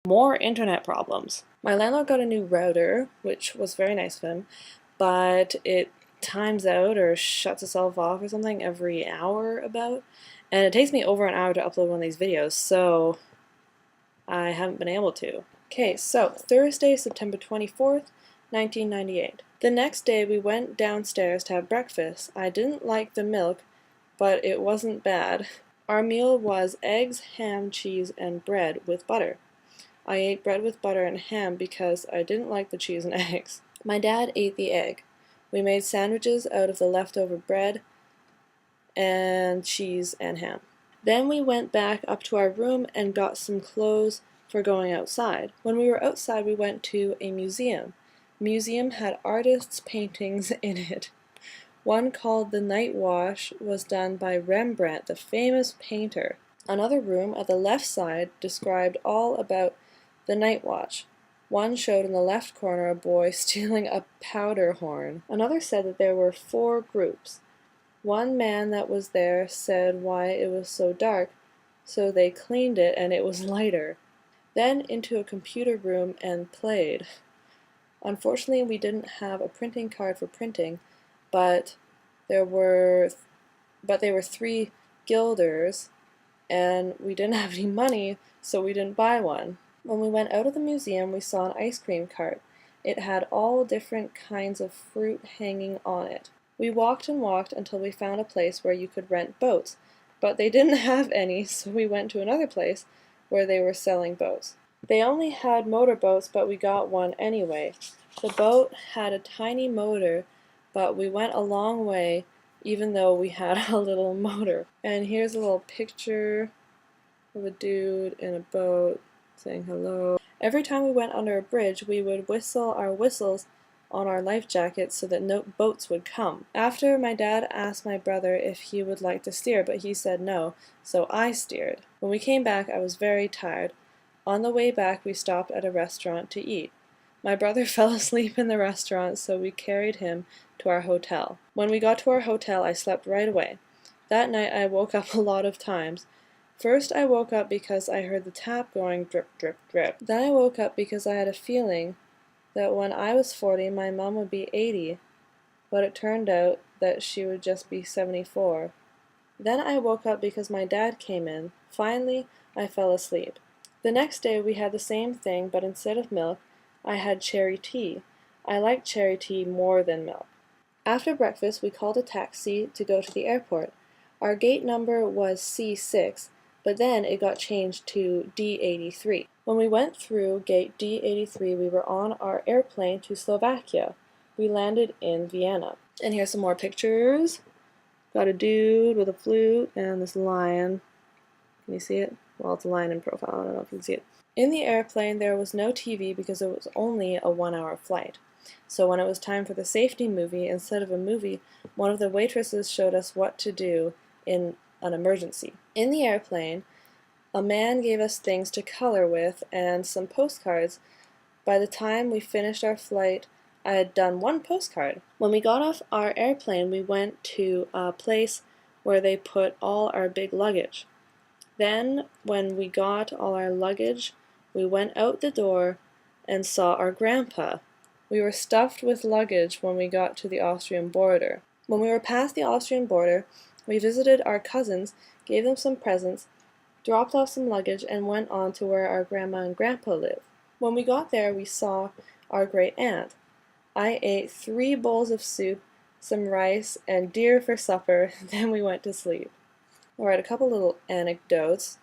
More internet problems. My landlord got a new router, which was very nice of him, but it times out or shuts itself off or something every hour about, and it takes me over an hour to upload one of these videos, so I haven't been able to. Okay, so Thursday, September 24th, 1998. The next day we went downstairs to have breakfast. I didn't like the milk, but it wasn't bad. Our meal was eggs, ham, cheese, and bread with butter. I ate bread with butter and ham because I didn't like the cheese and eggs. My dad ate the egg. We made sandwiches out of the leftover bread and cheese and ham. Then we went back up to our room and got some clothes for going outside. When we were outside, we went to a museum. The museum had artists' paintings in it. One called The Night Wash was done by Rembrandt, the famous painter. Another room at the left side described all about the night watch. One showed in the left corner a boy stealing a powder horn. Another said that there were 4 groups. One man that was there said why it was so dark, so they cleaned it and it was lighter. Then into a computer room and played. Unfortunately, we didn't have a printing card for printing, but they were 3 guilders, and we didn't have any money, so we didn't buy one. When we went out of the museum, we saw an ice cream cart. It had all different kinds of fruit hanging on it. We walked and walked until we found a place where you could rent boats, but they didn't have any, so we went to another place where they were selling boats. They only had motorboats, but we got one anyway. The boat had a tiny motor, but we went a long way even though we had a little motor. And here's a little picture of a dude in a boat saying hello. Every time we went under a bridge, we would whistle our whistles on our life jackets so that no boats would come. After, my dad asked my brother if he would like to steer, but he said no, so I steered. When we came back, I was very tired. On the way back, we stopped at a restaurant to eat. My brother fell asleep in the restaurant, so we carried him to our hotel. When we got to our hotel, I slept right away. That night, I woke up a lot of times. First, I woke up because I heard the tap going drip, drip, drip. Then I woke up because I had a feeling that when I was 40, my mom would be 80, but it turned out that she would just be 74. Then I woke up because my dad came in. Finally, I fell asleep. The next day, we had the same thing, but instead of milk, I had cherry tea. I like cherry tea more than milk. After breakfast, we called a taxi to go to the airport. Our gate number was C6, but then it got changed to D83. When we went through gate D83, we were on our airplane to Slovakia. We landed in Vienna. And here's some more pictures. Got a dude with a flute and this lion. Can you see it? Well, it's a lion in profile. I don't know if you can see it. In the airplane, there was no TV because it was only a 1-hour flight. So when it was time for the safety movie, instead of a movie, one of the waitresses showed us what to do in an emergency. In the airplane, a man gave us things to color with and some postcards. By the time we finished our flight, I had done 1 postcard. When we got off our airplane, we went to a place where they put all our big luggage. Then, when we got all our luggage, we went out the door and saw our grandpa. We were stuffed with luggage when we got to the Austrian border. When we were past the Austrian border, we visited our cousins, gave them some presents, dropped off some luggage, and went on to where our grandma and grandpa live. When we got there, we saw our great aunt. I ate 3 bowls of soup, some rice, and deer for supper, then we went to sleep. Alright, a couple little anecdotes.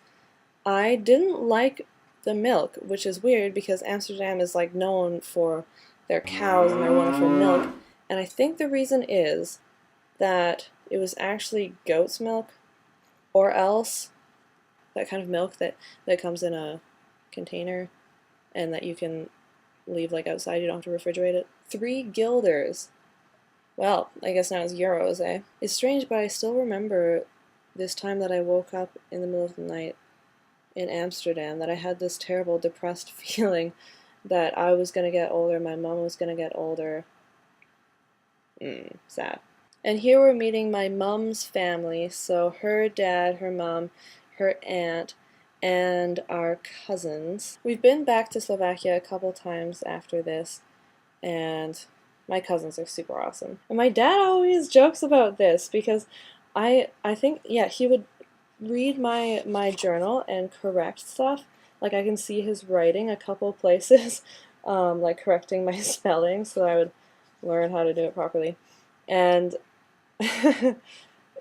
I didn't like the milk, which is weird because Amsterdam is like known for their cows and their wonderful milk, and I think the reason is that it was actually goat's milk, or else that kind of milk that comes in a container and that you can leave like outside, you don't have to refrigerate it. 3 guilders. Well, I guess now it's euros, eh? It's strange, but I still remember this time that I woke up in the middle of the night in Amsterdam, that I had this terrible depressed feeling that I was gonna get older, my mom was gonna get older. Sad. And here we're meeting my mom's family, so her dad, her mom, her aunt, and our cousins. We've been back to Slovakia a couple times after this, and my cousins are super awesome. And my dad always jokes about this because I think, yeah, he would read my journal and correct stuff. Like I can see his writing a couple places, like correcting my spelling so I would learn how to do it properly. And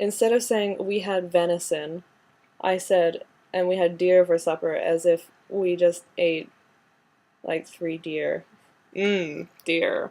instead of saying we had venison, I said, and we had deer for supper, as if we just ate like 3 deer. Deer.